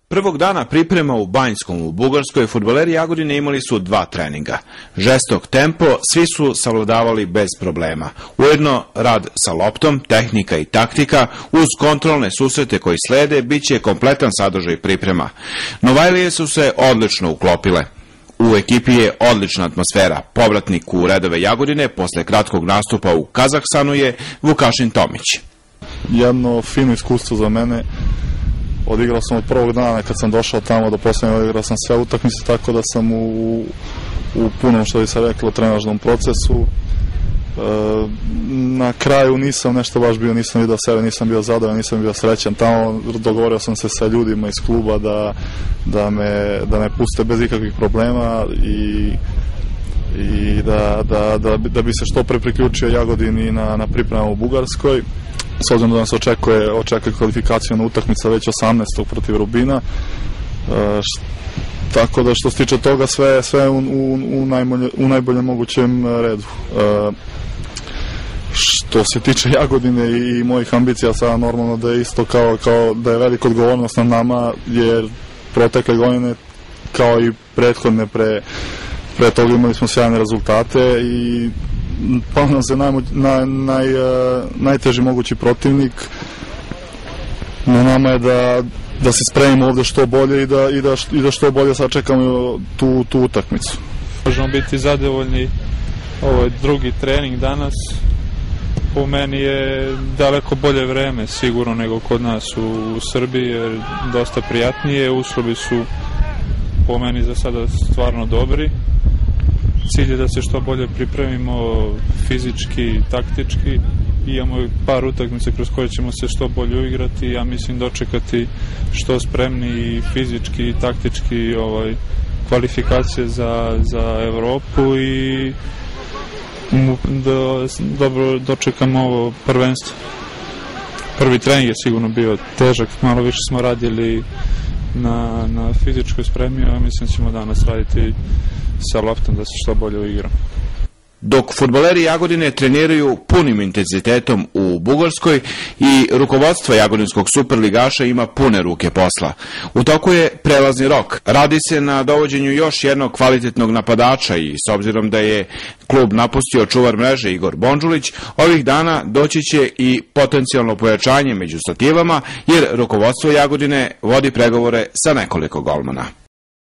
Prvog dana priprema u Banjskom u Bugarskoj fudbaleri Jagodine imali su 2 treninga. Žestok tempo svi su savladavali bez problema. Ujedno rad sa loptom, tehnika i taktika uz kontrolne susrete koji slede biće kompletan sadržaj priprema. Novajlije su se odlično uklopile. U ekipi je odlična atmosfera. Povratnik u redove Jagodine posle kratkog nastupa u Kazahstanu je Vukašin Tomić. Jedno fino iskustvo za mene. Odigrao sam od prvog dana kad sam došao tamo do posljednjeg, odigrao sam sve utakmice, tako da sam u punom, što bi se reklo, trenažnom procesu. Na kraju nisam nešto baš bio, nisam vidio sebe, nisam bio zadovoljan, nisam bio srećan. Tamo dogovorio sam se sa ljudima iz kluba da me puste bez ikakvih problema i da bi se što pre priključio Jagodini na pripremu u Bugarskoj. S obzirom da nas očekuje kvalifikacija na utakmica već 18. protiv Rubina. Tako da što se tiče toga sve u najboljem mogućem redu. Što se tiče Jagodine i mojih ambicija, sada normalno da je isto kao da je velika odgovornost na nama, jer protekle godine kao i prethodne pre toga imali smo sjajne rezultate i pao nam se najteži mogući protivnik. Na nama je da se spremimo ovde što bolje i da što bolje sačekamo tu utakmicu. Možemo biti zadovoljni, ovo je drugi trening danas. Po meni je daleko bolje vreme sigurno nego kod nas u Srbiji, jer dosta prijatnije, uslovi su po meni za sada stvarno dobri. Cilj je da se što bolje pripremimo fizički, taktički. Imamo par utakmica kroz koje ćemo se što bolje uigrati, ja mislim dočekati što spremni fizički i taktički kvalifikacije za Evropu i da dobro dočekamo ovo prvenstvo. Prvi trening je sigurno bio težak, malo više smo radili na fizičkoj spremi, a mislim da ćemo danas raditi sa loptom da se što bolje uigramo. Dok fudbaleri Jagodine treniraju punim intenzitetom u Bugarskoj i rukovodstvo jagodinskog superligaša ima pune ruke posla. U toku je prelazni rok. Radi se na dovođenju još jednog kvalitetnog napadača i s obzirom da je klub napustio čuvar mreže Igor Bondžulić, ovih dana doći će i potencijalno pojačanje među stativama, jer rukovodstvo Jagodine vodi pregovore sa nekoliko golmana.